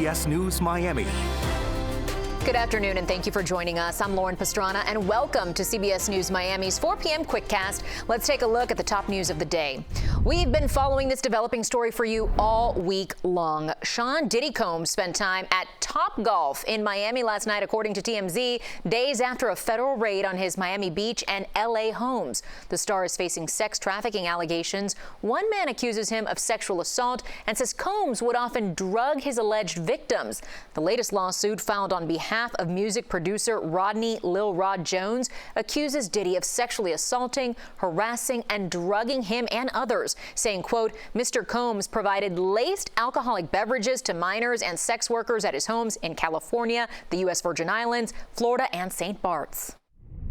CBS News Miami. Good afternoon, and thank you for joining us. I'm Lauren Pastrana, and welcome to CBS News Miami's 4 p.m. Quickcast. Let's take a look at the top news of the day. We've been following this developing story for you all week long. Diddy spent time at Topgolf in Miami last night, according to TMZ, days after a federal raid on his Miami Beach and L.A. homes. The star is facing sex trafficking allegations. One man accuses him of sexual assault and says Combs would often drug his alleged victims. The latest lawsuit, filed on behalf of music producer Rodney Lil Rod Jones, accuses Diddy of sexually assaulting, harassing, and drugging him and others, saying, quote, Mr. Combs provided laced alcoholic beverages to minors and sex workers at his homes in California, the U.S. Virgin Islands, Florida, and St. Bart's.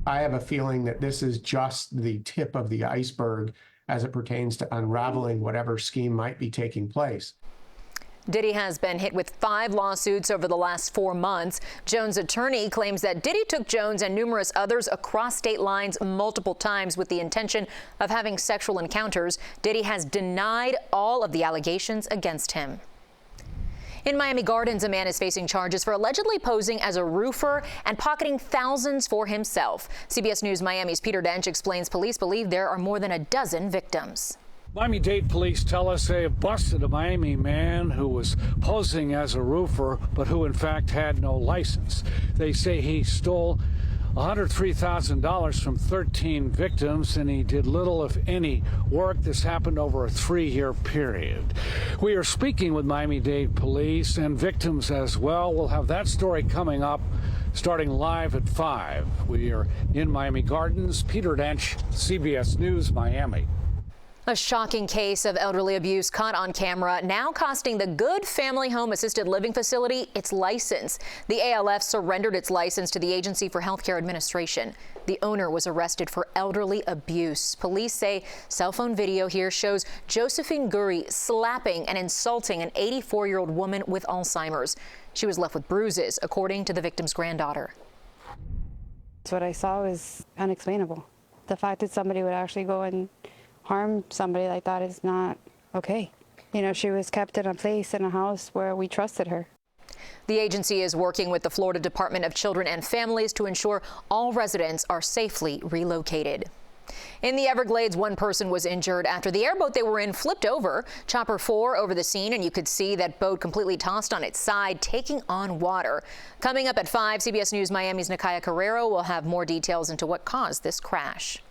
I have a feeling that this is just the tip of the iceberg as it pertains to unraveling whatever scheme might be taking place. Diddy has been hit with 5 lawsuits over the last 4 months. Jones' attorney claims that Diddy took Jones and numerous others across state lines multiple times with the intention of having sexual encounters. Diddy has denied all of the allegations against him. In Miami Gardens, a man is facing charges for allegedly posing as a roofer and pocketing thousands for himself. CBS News Miami's Peter Dench explains police believe there are more than a dozen victims. Miami-Dade police tell us they have busted a Miami man who was posing as a roofer, but who in fact had no license. They say he stole $103,000 from 13 victims, and he did little, if any, work. This happened over a 3-year period. We are speaking with Miami-Dade police and victims as well. We'll have that story coming up, starting live at 5. We are in Miami Gardens. Peter Dench, CBS News, Miami. A shocking case of elderly abuse caught on camera, now costing the Good Family Home Assisted Living Facility its license. The ALF surrendered its license to the Agency for Healthcare Administration. The owner was arrested for elderly abuse. Police say cell phone video here shows Josephine Guri slapping and insulting an 84-year-old woman with Alzheimer's. She was left with bruises, according to the victim's granddaughter. What I saw was unexplainable. The fact that somebody would actually go and harm somebody like that is not okay. You know, she was kept in a place, in a house where we trusted her. The agency is working with the Florida Department of Children and Families to ensure all residents are safely relocated. In the Everglades, one person was injured after the airboat they were in flipped over. Chopper 4 over the scene, and you could see that boat completely tossed on its side, taking on water. Coming up at 5, CBS News Miami's Nakaya Carrero will have more details into what caused this crash.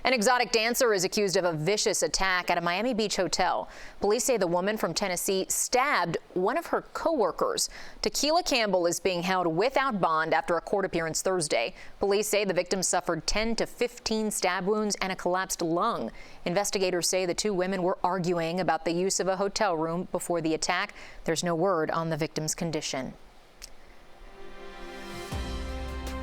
An exotic dancer is accused of a vicious attack at a Miami Beach hotel. Police say the woman from Tennessee stabbed one of her co-workers. Tequila Campbell is being held without bond after a court appearance Thursday. Police say the victim suffered 10 to 15 stab wounds and a collapsed lung. Investigators say the 2 women were arguing about the use of a hotel room before the attack. There's no word on the victim's condition.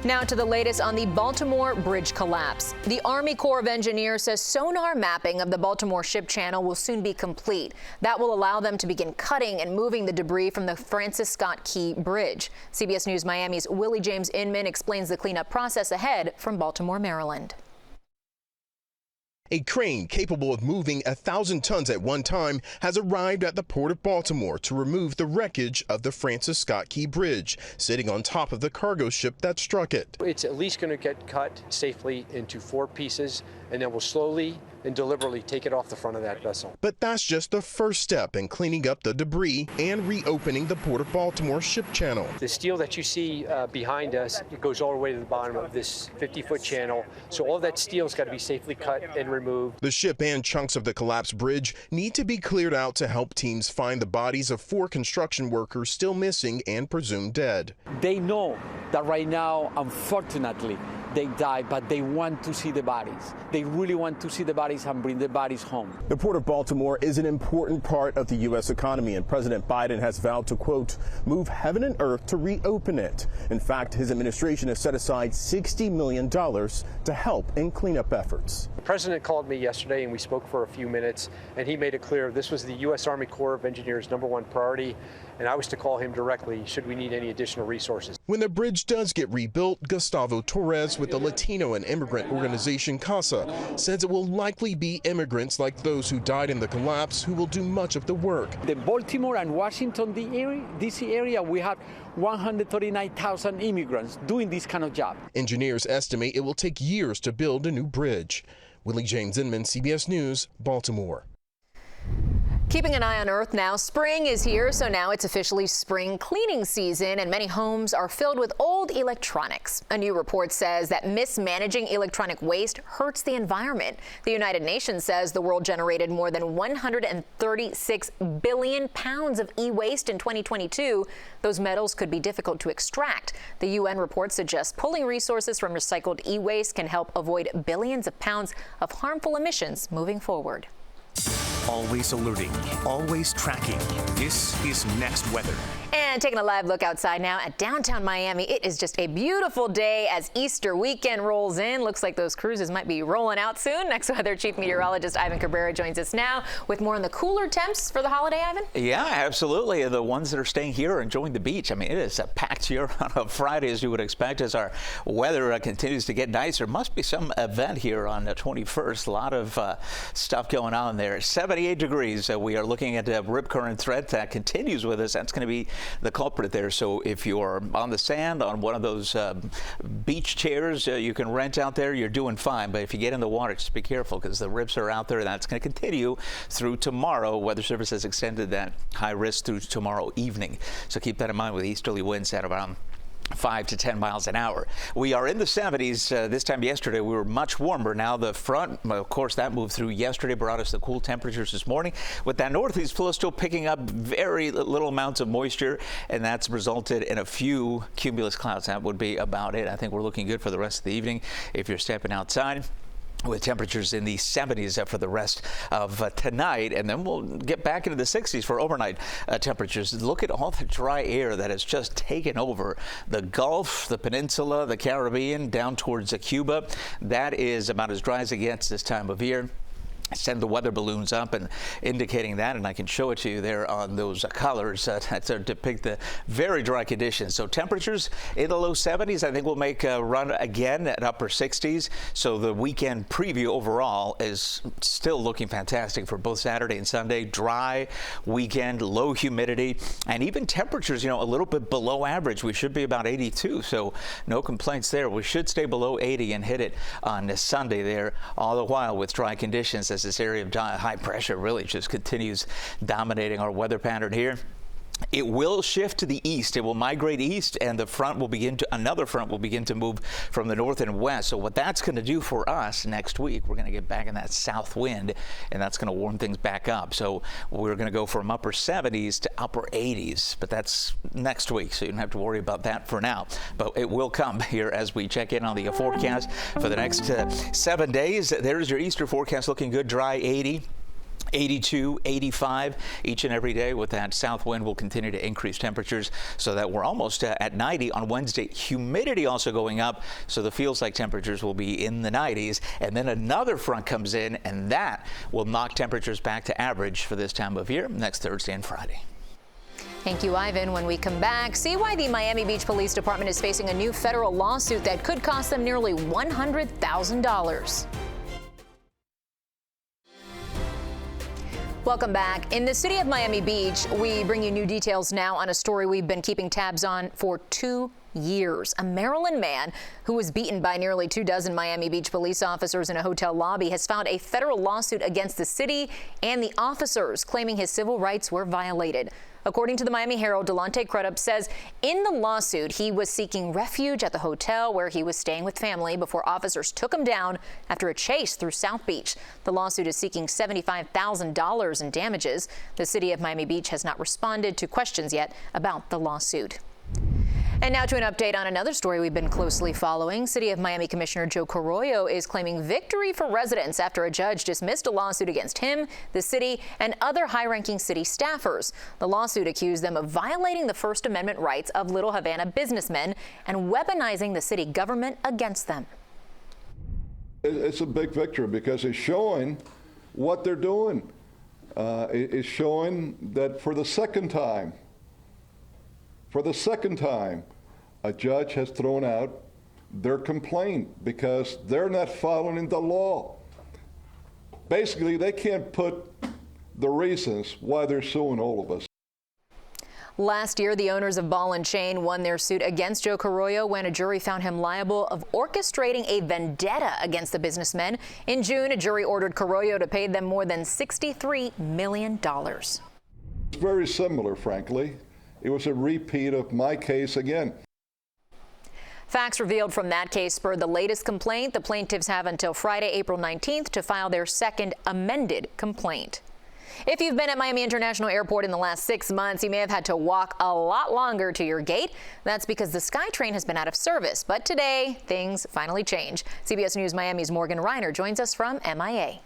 Now to the latest on the Baltimore bridge collapse. The Army Corps of Engineers says sonar mapping of the Baltimore Ship Channel will soon be complete. That will allow them to begin cutting and moving the debris from the Francis Scott Key Bridge. CBS News Miami's Willie James Inman explains the cleanup process ahead from Baltimore, Maryland. A crane capable of moving 1,000 tons at one time has arrived at the Port of Baltimore to remove the wreckage of the Francis Scott Key Bridge, sitting on top of the cargo ship that struck it. It's at least going to get cut safely into 4 pieces, and then we'll slowly and deliberately take it off the front of that vessel. But that's just the first step in cleaning up the debris and reopening the Port of Baltimore Ship Channel. The steel that you see behind us, it goes all the way to the bottom of this 50-foot channel. So all that steel's got to be safely cut and removed. The ship and chunks of the collapsed bridge need to be cleared out to help teams find the bodies of 4 construction workers still missing and presumed dead. They know that right now, unfortunately, they died, but they want to see the bodies. They really want to see the bodies and bring the bodies home. The Port of Baltimore is an important part of the U.S. economy, and President Biden has vowed to, quote, move heaven and earth to reopen it. In fact, his administration has set aside $60 million to help in cleanup efforts. The president called me yesterday, and we spoke for a few minutes, and he made it clear this was the U.S. Army Corps of Engineers' #1 priority. and I was to call him directly should we need any additional resources. When the bridge does get rebuilt, Gustavo Torres with the Latino and immigrant organization CASA says it will likely be immigrants like those who died in the collapse who will do much of the work. The Baltimore and Washington D.C. area, we have 139,000 immigrants doing this kind of job. Engineers estimate it will take years to build a new bridge. Willie James Inman, CBS News, Baltimore. Keeping an eye on Earth now. Spring is here, so now it's officially spring cleaning season, and many homes are filled with old electronics. A new report says that mismanaging electronic waste hurts the environment. The United Nations says the world generated more than 136 billion pounds of e-waste in 2022. Those metals could be difficult to extract. The UN report suggests pulling resources from recycled e-waste can help avoid billions of pounds of harmful emissions moving forward. Always alerting, always tracking. This is Next Weather. And taking a live look outside now at downtown Miami. It is just a beautiful day as Easter weekend rolls in. Looks like those cruises might be rolling out soon. Next Weather Chief Meteorologist Ivan Cabrera joins us now with more on the cooler temps for the holiday, Ivan. Yeah, absolutely. The ones that are staying here are enjoying the beach. I mean, it is packed here on a Friday, as you would expect, as our weather continues to get nicer. Must be some event here on the 21st. A lot of stuff going on there. 78 degrees. We are looking at a rip current threat that continues with us. That's going to be the culprit there. So if you're on the sand on one of those beach chairs you can rent out there, you're doing fine. But if you get in the water, just be careful because the rips are out there. That's going to continue through tomorrow. Weather Service has extended that high risk through tomorrow evening. So keep that in mind with easterly winds at around 5 to 10 miles an hour. We are in the 70s. This time yesterday we were much warmer. Now the front, of course, that moved through yesterday, brought us the cool temperatures this morning. With that northeast flow still picking up very little amounts of moisture, and that's resulted in a few cumulus clouds. That would be about it. I think we're looking good for the rest of the evening if you're stepping outside, with temperatures in the 70s for the rest of tonight. And then we'll get back into the 60s for overnight temperatures. Look at all the dry air that has just taken over the Gulf, the peninsula, the Caribbean, down towards Cuba. That is about as dry as it gets this time of year. Send the weather balloons up and indicating that, and I can show it to you there on those colors that depict the very dry conditions. So temperatures in the low 70s. I think we'll make a run again at upper 60s. So the weekend preview overall is still looking fantastic for both Saturday and Sunday. Dry weekend, low humidity, and even temperatures, a little bit below average. We should be about 82, so no complaints there. We should stay below 80 and hit it on this Sunday there, all the while with dry conditions as this area of high pressure really just continues dominating our weather pattern here. It will shift to the east. It will migrate east, and another front will begin to move from the north and west. So what that's going to do for us next week, we're going to get back in that south wind, and that's going to warm things back up. So we're going to go from upper 70s to upper 80s, but that's next week, so you don't have to worry about that for now. But it will come here as we check in on the forecast for the next 7 days. There's your Easter forecast looking good, dry 80. 82, 85 each and every day. With that south wind will continue to increase temperatures so that we're almost at 90 on Wednesday. Humidity also going up, so the feels like temperatures will be in the 90s. And then another front comes in, and that will knock temperatures back to average for this time of year next Thursday and Friday. Thank you, Ivan. When we come back, see why the Miami Beach Police Department is facing a new federal lawsuit that could cost them nearly $100,000. Welcome back. In the city of Miami Beach, we bring you new details now on a story we've been keeping tabs on for 2 years. A Maryland man who was beaten by nearly 24 Miami Beach police officers in a hotel lobby has filed a federal lawsuit against the city and the officers, claiming his civil rights were violated. According to the Miami Herald, Delonte Crudup says in the lawsuit he was seeking refuge at the hotel where he was staying with family before officers took him down after a chase through South Beach. The lawsuit is seeking $75,000 in damages. The city of Miami Beach has not responded to questions yet about the lawsuit. And now to an update on another story we've been closely following. City of Miami Commissioner Joe Carollo is claiming victory for residents after a judge dismissed a lawsuit against him, the city, and other high-ranking city staffers. The lawsuit accused them of violating the First Amendment rights of Little Havana businessmen and weaponizing the city government against them. It's a big victory because it's showing what they're doing. It's showing that for the second time, For the second time, a judge has thrown out their complaint because they're not following the law. Basically, they can't put the reasons why they're suing all of us. Last year, the owners of Ball & Chain won their suit against Joe Carollo when a jury found him liable of orchestrating a vendetta against the businessmen. In June, a jury ordered Carollo to pay them more than $63 million. It's very similar, frankly. It was a repeat of my case again. Facts revealed from that case spurred the latest complaint. The plaintiffs have until Friday, April 19th to file their second amended complaint. If you've been at Miami International Airport in the last 6 months, you may have had to walk a lot longer to your gate. That's because the SkyTrain has been out of service. But today, things finally change. CBS News Miami's Morgan Reiner joins us from MIA.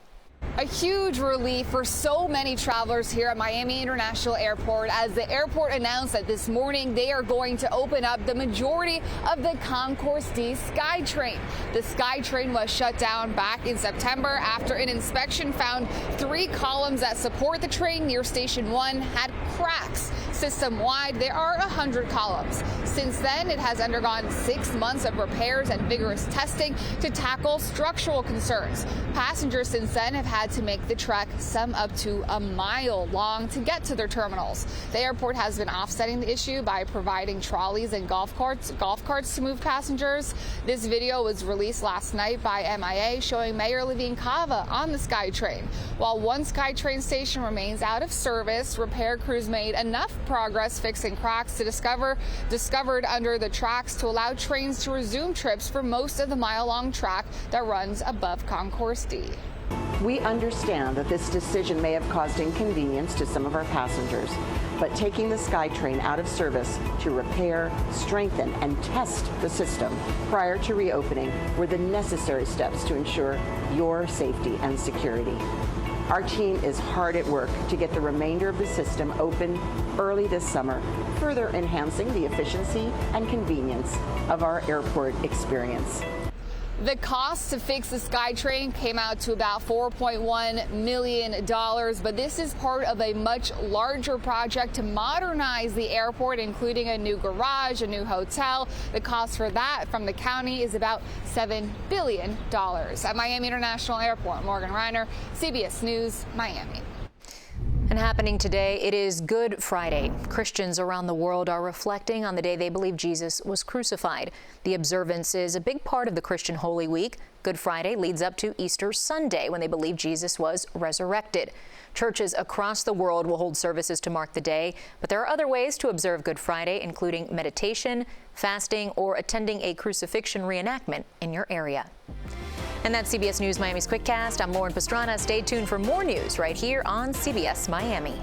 A huge relief for so many travelers here at Miami International Airport as the airport announced that this morning they are going to open up the majority of the Concourse D SkyTrain. The SkyTrain was shut down back in September after an inspection found 3 columns that support the train near Station 1 had cracks. System-wide, there are 100 columns. Since then, it has undergone 6 months of repairs and vigorous testing to tackle structural concerns. Passengers since then have had to make the trek, some up to a mile long, to get to their terminals. The airport has been offsetting the issue by providing trolleys and golf carts to move passengers. This video was released last night by MIA showing Mayor Levine Cava on the SkyTrain. While one SkyTrain station remains out of service, repair crews made enough progress fixing cracks discovered under the tracks to allow trains to resume trips for most of the mile-long track that runs above Concourse D. We understand that this decision may have caused inconvenience to some of our passengers, but taking the SkyTrain out of service to repair, strengthen, and test the system prior to reopening were the necessary steps to ensure your safety and security. Our team is hard at work to get the remainder of the system open early this summer, further enhancing the efficiency and convenience of our airport experience. The cost to fix the SkyTrain came out to about $4.1 million, but this is part of a much larger project to modernize the airport, including a new garage, a new hotel. The cost for that from the county is about $7 billion. At Miami International Airport, Morgan Reiner, CBS News, Miami. And happening today, it is Good Friday. Christians around the world are reflecting on the day they believe Jesus was crucified. The observance is a big part of the Christian Holy Week. Good Friday leads up to Easter Sunday, when they believe Jesus was resurrected. Churches across the world will hold services to mark the day, but there are other ways to observe Good Friday, including meditation, fasting, or attending a crucifixion reenactment in your area. And that's CBS News Miami's Quickcast. I'm Lauren Pastrana. Stay tuned for more news right here on CBS Miami.